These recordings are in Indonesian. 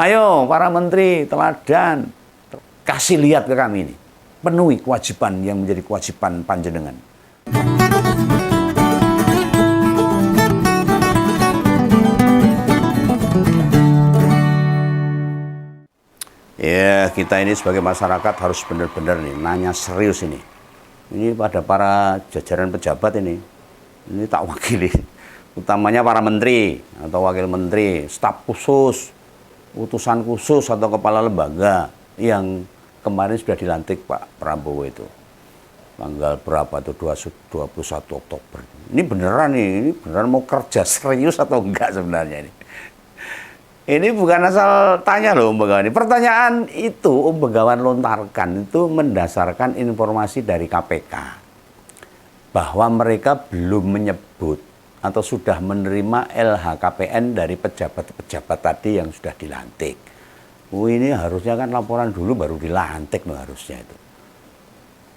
Ayo para menteri teladan, kasih lihat ke kami ini. Penuhi kewajiban yang menjadi kewajiban panjenengan. Ya, kita ini sebagai masyarakat harus benar-benar nih nanya serius ini. Ini pada para jajaran pejabat ini tak wakili. Utamanya para menteri atau wakil menteri, staf khusus, utusan khusus atau kepala lembaga yang kemarin sudah dilantik Pak Prabowo itu. Tanggal berapa tuh? 21 Oktober. Ini beneran nih, ini beneran mau kerja serius atau enggak sebenarnya ini? Ini bukan asal tanya loh Om Begawan. Pertanyaan itu Om Begawan lontarkan itu mendasarkan informasi dari KPK. Bahwa mereka belum menyebut atau sudah menerima LHKPN dari pejabat-pejabat tadi yang sudah dilantik. Ini harusnya kan laporan dulu baru dilantik loh harusnya itu.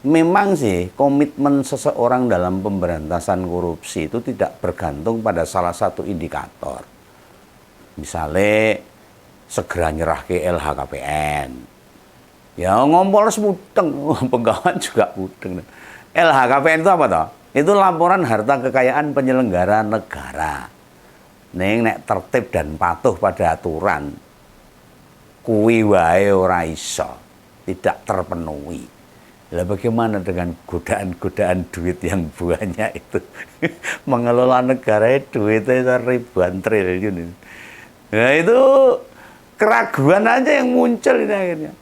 Memang sih komitmen seseorang dalam pemberantasan korupsi itu tidak bergantung pada salah satu indikator. Misalnya segera nyerah ke LHKPN. Ya ngompol semuteng, Begawan juga mudeng. LHKPN itu apa toh? Itu laporan harta kekayaan penyelenggara negara. Nek tertib dan patuh pada aturan, kuwi wae ora iso, tidak terpenuhi. Lah bagaimana dengan godaan-godaan duit yang banyak itu? Mengelola negara duitnya ribuan triliun. Nah itu keraguan aja yang muncul ini akhirnya.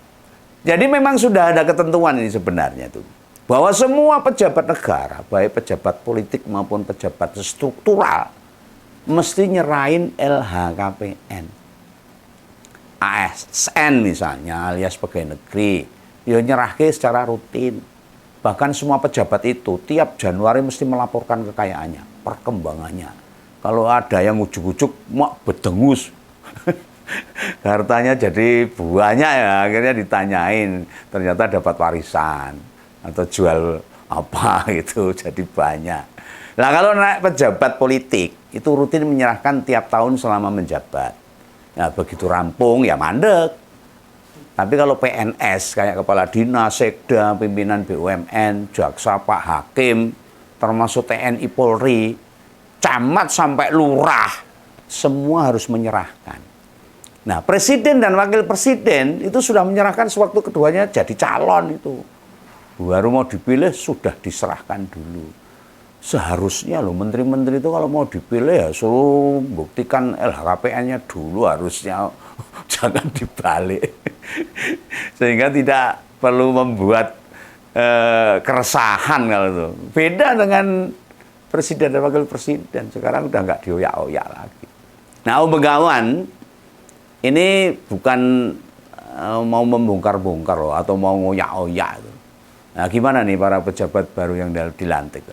Jadi memang sudah ada ketentuan ini sebenarnya tuh. Bahwa semua pejabat negara, baik pejabat politik maupun pejabat struktural, mesti nyerahin LHKPN. ASN misalnya, alias pegawai negeri, ya nyerahke secara rutin. Bahkan semua pejabat itu tiap Januari mesti melaporkan kekayaannya, perkembangannya. Kalau ada yang ujuk-ujuk, mak bedengus. Hartanya jadi banyak ya, akhirnya ditanyain, ternyata dapat warisan. Atau jual apa gitu, jadi banyak. Nah kalau naik pejabat politik, itu rutin menyerahkan tiap tahun selama menjabat. Nah begitu rampung, ya mandek. Tapi kalau PNS, kayak kepala dinas, sekda, pimpinan BUMN, jaksa, Pak Hakim, termasuk TNI Polri, camat sampai lurah, semua harus menyerahkan. Nah presiden dan wakil presiden itu sudah menyerahkan sewaktu keduanya jadi calon itu. Baru mau dipilih sudah diserahkan dulu. Seharusnya loh menteri-menteri itu kalau mau dipilih ya suruh buktikan LHKPN-nya dulu harusnya. Jangan dibalik. Sehingga tidak perlu membuat keresahan kalau itu. Beda dengan presiden dan wakil presiden. Sekarang udah nggak dioyak-oyak lagi. Nah Om Begawan ini bukan mau membongkar-bongkar loh atau mau ngoyak-oyak. Nah gimana nih para pejabat baru yang dilantik?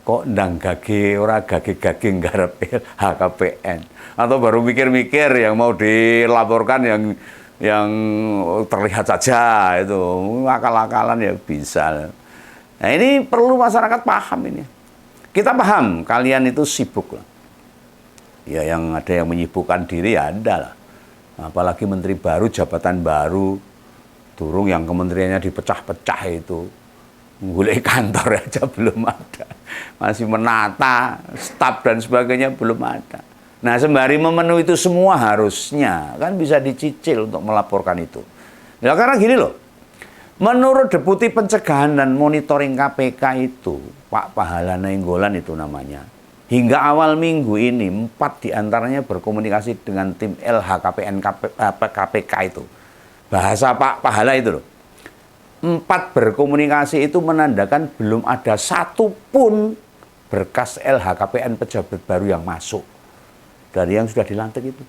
Kok ndang gage ora gage-gage nggarap HKPN? Atau baru mikir-mikir yang mau dilaporkan yang terlihat saja itu akal-akalan ya bisa. Nah ini perlu masyarakat paham ini. Kita paham kalian itu sibuk lah. Ya yang ada yang menyibukkan diri ya ada lah. Apalagi menteri baru, jabatan baru. Durung yang kementeriannya dipecah-pecah itu. Ngulik kantor aja belum ada. Masih menata, staf dan sebagainya belum ada. Nah sembari memenuhi itu semua harusnya kan bisa dicicil untuk melaporkan itu. Ya karena gini loh. Menurut Deputi Pencegahan dan Monitoring KPK itu, Pak Pahala Nainggolan itu namanya. Hingga awal minggu ini 4 diantaranya berkomunikasi dengan tim LHKPN KPK itu. Bahasa Pak Pahala itu loh. 4 berkomunikasi itu menandakan belum ada satupun berkas LHKPN pejabat baru yang masuk dari yang sudah dilantik itu.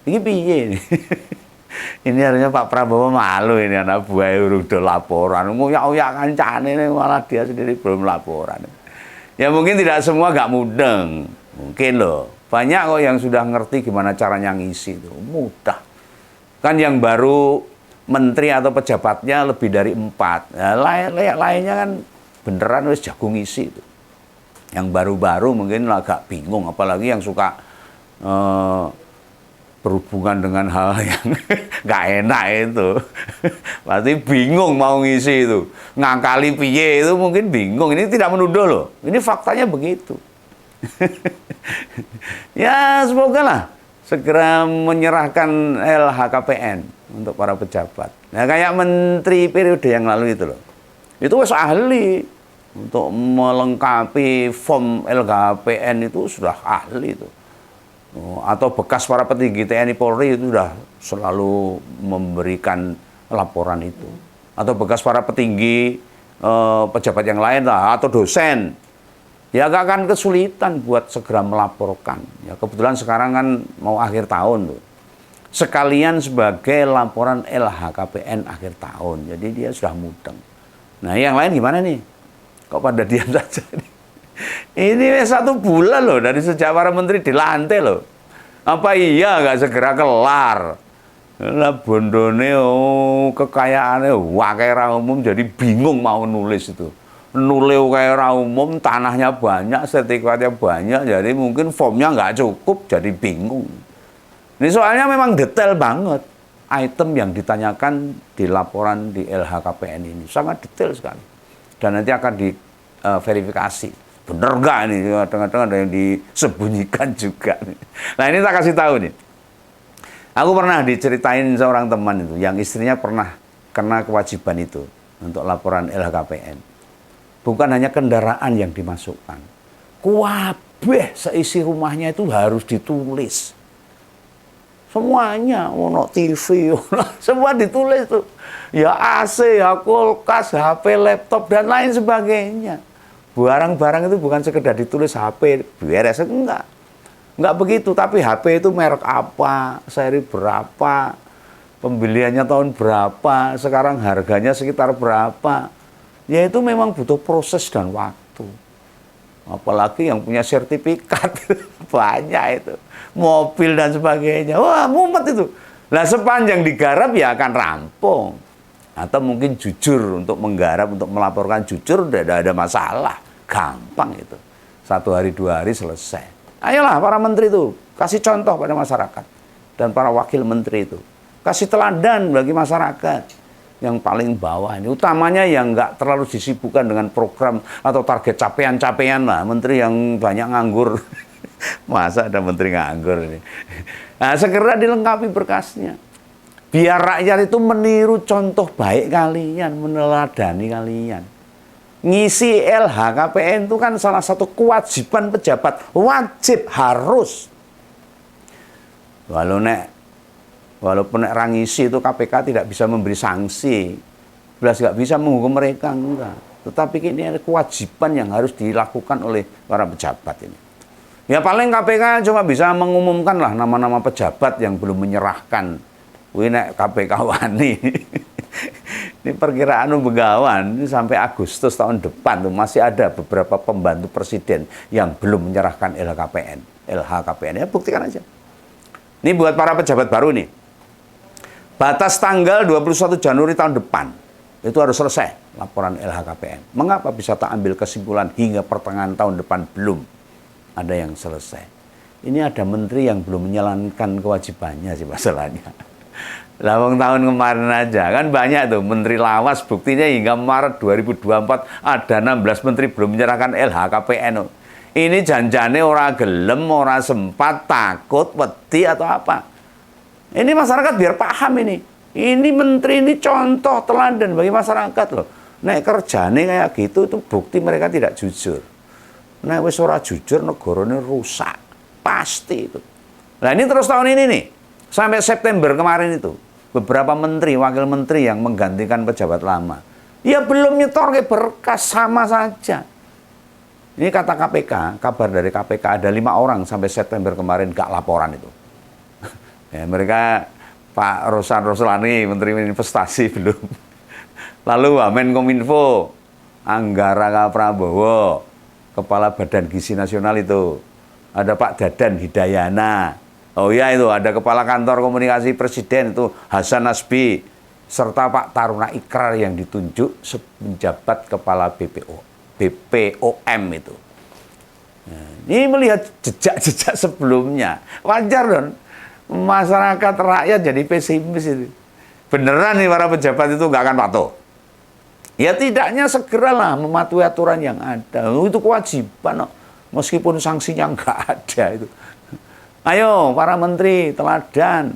Ini piye ini? Ini harusnya Pak Prabowo malu ini anak buah urung do laporan. Ngoyak-oyak kancane ini malah dia sendiri belum laporan. Ya mungkin tidak semua gak mudeng. Mungkin loh. Banyak kok yang sudah ngerti gimana caranya ngisi itu. Mudah. Kan yang baru menteri atau pejabatnya lebih dari 4. Nah, lainnya kan beneran wis jago ngisi itu. Yang baru-baru mungkin agak bingung, apalagi yang suka berhubungan dengan hal yang nggak enak itu. Pasti bingung mau ngisi itu. Ngakali piye itu mungkin bingung. Ini tidak menuduh loh. Ini faktanya begitu. Ya semoga lah segera menyerahkan LHKPN untuk para pejabat. Nah kayak menteri periode yang lalu itu loh. Itu wes ahli untuk melengkapi form LHKPN itu sudah ahli itu. Atau bekas para petinggi TNI Polri itu sudah selalu memberikan laporan itu. Atau bekas para petinggi pejabat yang lain lah, atau dosen. Ya gak akan kesulitan buat segera melaporkan. Ya kebetulan sekarang kan mau akhir tahun tuh. Sekalian sebagai laporan LHKPN akhir tahun. Jadi dia sudah mudeng. Nah yang lain gimana nih? Kok pada diam saja nih? Ini 1 bulan loh dari sejak para menteri dilantik loh. Apa iya nggak segera kelar? Lah bondone kekayaannya wakai ra umum jadi bingung mau nulis itu. Nulis kayak ra umum, tanahnya banyak, sertifikatnya banyak, jadi mungkin formnya nggak cukup, jadi bingung. Ini soalnya memang detail banget. Item yang ditanyakan di laporan di LHKPN ini sangat detail sekali. Dan nanti akan diverifikasi. Bener nggak ini? Kadang-kadang ada yang disembunyikan juga. Nah ini tak kasih tahu nih. Aku pernah diceritain seorang teman itu, yang istrinya pernah kena kewajiban itu untuk laporan LHKPN. Bukan hanya kendaraan yang dimasukkan. Kuabeh seisi rumahnya itu harus ditulis. Semuanya, ono TV, semua ditulis tuh. Ya AC, ya kulkas, HP, laptop, dan lain sebagainya. Barang-barang itu bukan sekedar ditulis HP, beres, enggak. Enggak begitu, tapi HP itu merek apa, seri berapa, pembeliannya tahun berapa, sekarang harganya sekitar berapa. Ya itu memang butuh proses dan waktu. Apalagi yang punya sertifikat, banyak itu. Mobil dan sebagainya, wah mumet itu. Nah sepanjang digarap ya akan rampung. Atau mungkin jujur, untuk menggarap, untuk melaporkan jujur, tidak ada masalah. Gampang itu. 1 hari 2 hari selesai. Ayolah para menteri itu, kasih contoh pada masyarakat. Dan para wakil menteri itu. Kasih teladan bagi masyarakat. Yang paling bawah ini, utamanya yang nggak terlalu disibukkan dengan program atau target capaian-capaian lah. Menteri yang banyak nganggur. Masa ada menteri nganggur ini. Nah, segera dilengkapi berkasnya. Biar rakyat itu meniru contoh baik kalian, meneladani kalian. Ngisi LHKPN itu kan salah satu kewajiban pejabat. Wajib, harus. Walaupun nek rangisi itu KPK tidak bisa memberi sanksi, belas nggak bisa menghukum mereka, enggak. Tetapi ini ada kewajiban yang harus dilakukan oleh para pejabat ini. Ya paling KPK cuma bisa mengumumkan lah nama-nama pejabat yang belum menyerahkan. Wih nek KPK wani. Ini perkiraan Begawan ini sampai Agustus tahun depan tuh masih ada beberapa pembantu presiden yang belum menyerahkan LHKPN. Ya buktikan aja. Ini buat para pejabat baru nih. Batas tanggal 21 Januari tahun depan, itu harus selesai laporan LHKPN. Mengapa bisa tak ambil kesimpulan hingga pertengahan tahun depan belum ada yang selesai? Ini ada menteri yang belum menjalankan kewajibannya sih masalahnya. Lawang tahun kemarin aja, kan banyak tuh menteri lawas, buktinya hingga Maret 2024 ada 16 menteri belum menyerahkan LHKPN. Ini janjane ora gelem, ora sempat, takut, wedi atau apa. Ini masyarakat biar paham ini. Ini menteri ini contoh teladan bagi masyarakat loh. Nek kerjane kayak gitu itu bukti mereka tidak jujur. Nek wis ora jujur negarane rusak. Pasti itu. Nah ini terus tahun ini nih. Sampai September kemarin itu. Beberapa menteri, wakil menteri yang menggantikan pejabat lama. Ya belum nyetor ke berkas, sama saja. Ini kata KPK, kabar dari KPK ada 5 orang sampai September kemarin gak laporan itu. Ya, mereka Pak Rosan Roslani, Menteri Investasi belum. Lalu Menkominfo, Anggara Prabowo, Kepala Badan Gizi Nasional itu. Ada Pak Dadan Hidayana. Oh iya itu, ada Kepala Kantor Komunikasi Presiden itu Hasan Nasbi. Serta Pak Taruna Ikrar yang ditunjuk menjabat Kepala BPOM itu. Nah, ini melihat jejak-jejak sebelumnya. Wajar dong. Masyarakat rakyat jadi pesimis itu. Beneran nih para pejabat itu nggak akan patuh. Ya tidaknya segeralah mematuhi aturan yang ada. Itu kewajiban, meskipun sanksinya nggak ada itu. Ayo para menteri teladan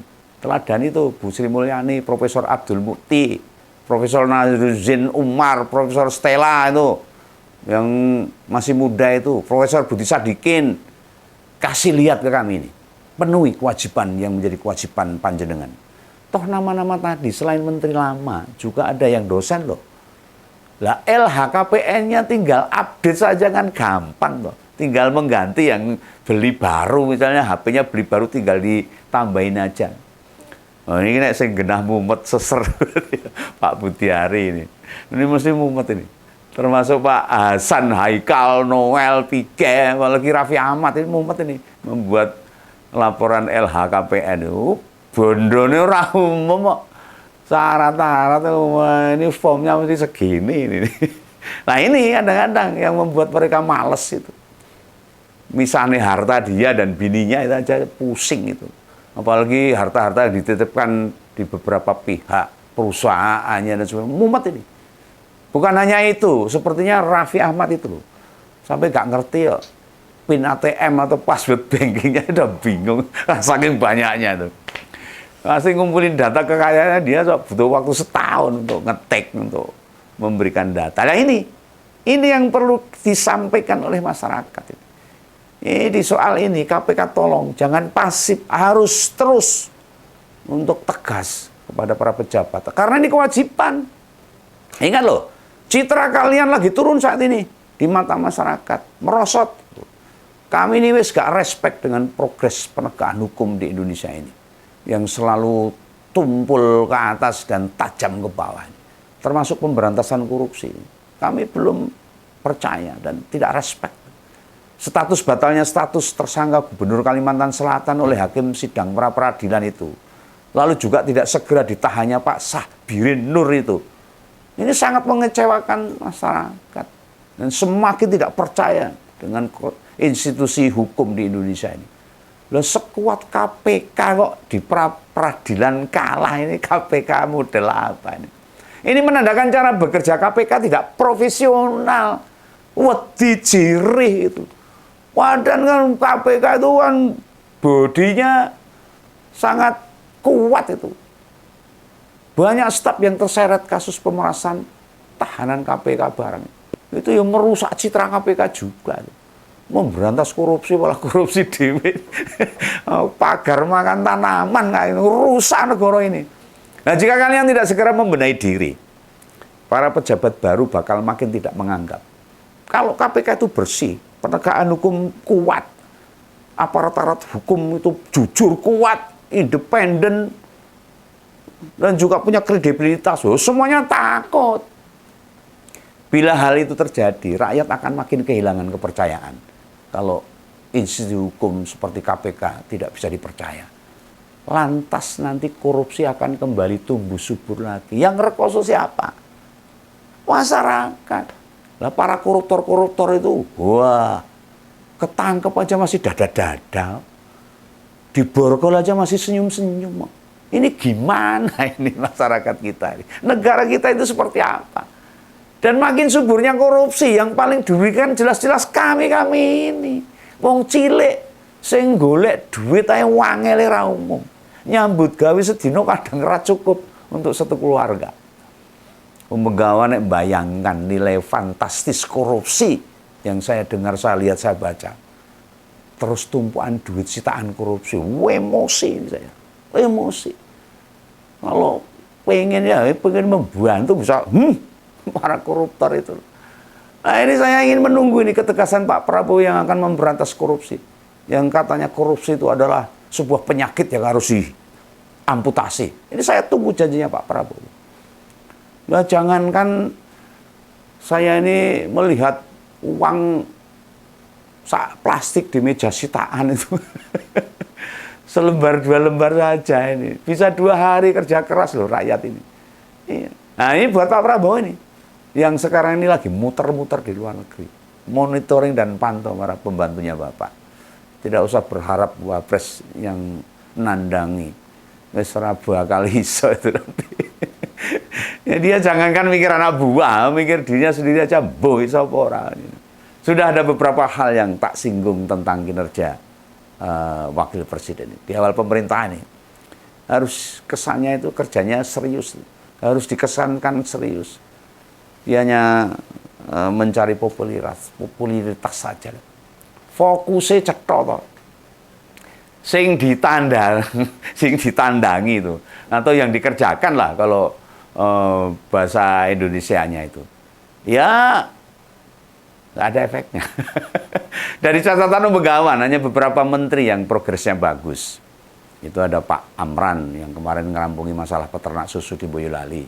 itu Bu Sri Mulyani, Profesor Abdul Mukti, Profesor Nazruddin Umar, Profesor Stella itu yang masih muda itu, Profesor Budi Sadikin, kasih lihat ke kami ini, penuhi kewajiban yang menjadi kewajiban panjenengan. Toh nama-nama tadi selain menteri lama juga ada yang dosen loh. Lah LHKPN-nya tinggal update saja kan gampang loh. Tinggal mengganti yang beli baru, misalnya HP-nya beli baru tinggal ditambahin aja. Oh, ini nek sing genah mumet seser Pak Budiari ini. Ini mesti mumet ini. Termasuk Pak Hasan, Haikal, Noel, Pike, apalagi Raffi Ahmad ini mumet ini membuat laporan LHKPN itu. Bondone ora umum kok. Syarat-syarat ini formnya mesti segini ini. Nah ini kadang-kadang yang membuat mereka males itu. Misalnya harta dia dan bininya itu aja pusing itu. Apalagi harta-harta yang dititipkan di beberapa pihak, perusahaannya dan sebagainya. Mumet ini. Bukan hanya itu, sepertinya Raffi Ahmad itu loh. Sampai gak ngerti ya, PIN ATM atau password bankingnya udah bingung. Saking banyaknya tuh. Masih ngumpulin data kekayaannya dia butuh waktu setahun untuk ngetek, untuk memberikan data. Nah ini yang perlu disampaikan oleh masyarakat. Ini soal ini KPK tolong jangan pasif, harus terus untuk tegas kepada para pejabat. Karena ini kewajiban. Ingat loh, citra kalian lagi turun saat ini di mata masyarakat, merosot. Kami ini wis gak respect dengan progres penegakan hukum di Indonesia ini. Yang selalu tumpul ke atas dan tajam ke bawah. Termasuk pemberantasan korupsi. Kami belum percaya dan tidak respect. Status batalnya status tersangka Gubernur Kalimantan Selatan oleh Hakim Sidang Pra-Peradilan itu. Lalu juga tidak segera ditahannya Pak Sahbirin Nur itu. Ini sangat mengecewakan masyarakat. Dan semakin tidak percaya dengan institusi hukum di Indonesia ini. Loh sekuat KPK kok di peradilan kalah, ini KPK model apa ini? Ini menandakan cara bekerja KPK tidak profesional, wedi jirih itu. Padahal kan KPK itu kan bodinya sangat kuat itu. Banyak staf yang terseret kasus pemerasan tahanan KPK bareng. Itu yang merusak citra KPK juga. Memberantas korupsi, malah korupsi dewe. Pagar makan tanaman, rusak negara ini. Nah, jika kalian tidak segera membenahi diri, para pejabat baru bakal makin tidak menganggap. Kalau KPK itu bersih, penegakan hukum kuat, aparat hukum itu jujur, kuat, independen, dan juga punya kredibilitas, semuanya takut. Bila hal itu terjadi, rakyat akan makin kehilangan kepercayaan. Kalau institusi hukum seperti KPK tidak bisa dipercaya. Lantas nanti korupsi akan kembali tumbuh subur lagi. Yang rekoso siapa? Masyarakat. Lah para koruptor-koruptor itu, wah, ketangkep aja masih dada-dada. Diborgol aja masih senyum-senyum. Ini gimana ini masyarakat kita ini? Negara kita itu seperti apa? Dan makin suburnya korupsi, yang paling dirugikan jelas-jelas kami ini. Wong cilik sing golek duit ae wangele ra umum. Nyambut gawe sedina kadang ra cukup untuk satu keluarga. Pembegawan nek bayangkan nilai fantastis korupsi yang saya dengar, saya lihat, saya baca. Terus tumpuan duit sitaan korupsi, emosi saya. Emosi. Kalau pengen membantu bisa para koruptor itu. Nah ini saya ingin menunggu ini ketegasan Pak Prabowo yang akan memberantas korupsi. Yang katanya korupsi itu adalah sebuah penyakit yang harus diamputasi. Ini saya tunggu janjinya Pak Prabowo. Nah jangankan saya ini melihat uang plastik di meja sitaan itu. Selembar dua lembar saja ini. Bisa 2 hari kerja keras loh rakyat ini. Iya. Nah ini buat Pak Prabowo ini. Yang sekarang ini lagi muter-muter di luar negeri. Monitoring dan pantau para pembantunya Bapak. Tidak usah berharap Wapres yang nandangi. Wis ora bakal iso itu nanti. Ya dia jangankan mikir anak buah, mikir dirinya sendiri aja boh iso apa ora. Sudah ada beberapa hal yang tak singgung tentang kinerja wakil presiden di awal pemerintahan ini. Harus kesannya itu kerjanya serius, harus dikesankan serius. Dia hanya mencari popularitas saja. Fokusnya cetok toh. Sing ditandangi itu atau yang dikerjakan lah kalau bahasa Indonesianya itu. Ya nggak ada efeknya. Dari catatan Begawan hanya beberapa menteri yang progresnya bagus. Itu ada Pak Amran yang kemarin ngerampungi masalah peternak susu di Boyolali.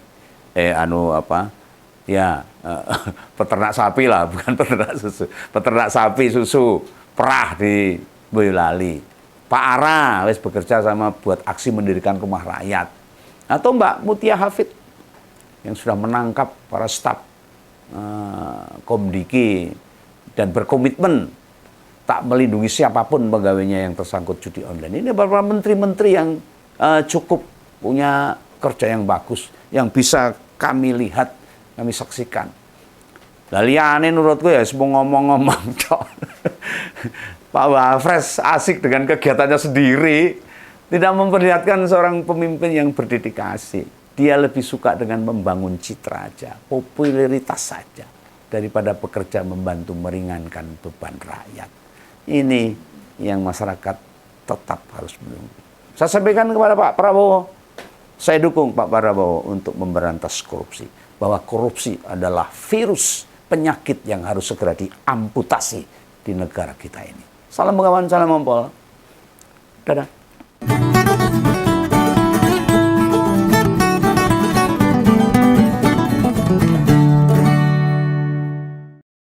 Peternak sapi lah, bukan peternak susu. Peternak sapi susu perah di Boyolali. Pak Ara wis bekerja sama buat aksi mendirikan rumah rakyat. Atau Mbak Mutia Hafid yang sudah menangkap para staf Komdiki dan berkomitmen tak melindungi siapapun pegawainya yang tersangkut judi online. Ini beberapa menteri-menteri yang cukup punya kerja yang bagus, yang bisa kami lihat, kami saksikan. Lah liyane menurutku ya semua ngomong-ngomong cok. Pak Wafres asik dengan kegiatannya sendiri, tidak memperlihatkan seorang pemimpin yang berdedikasi. Dia lebih suka dengan membangun citra aja, popularitas saja, daripada bekerja membantu meringankan beban rakyat. Ini yang masyarakat tetap harus menunggu. Saya sampaikan kepada Pak Prabowo, saya dukung Pak Prabowo untuk memberantas korupsi. Bahwa korupsi adalah virus penyakit yang harus segera diamputasi di negara kita ini. Salam Begawan, salam Ompol. Dadah.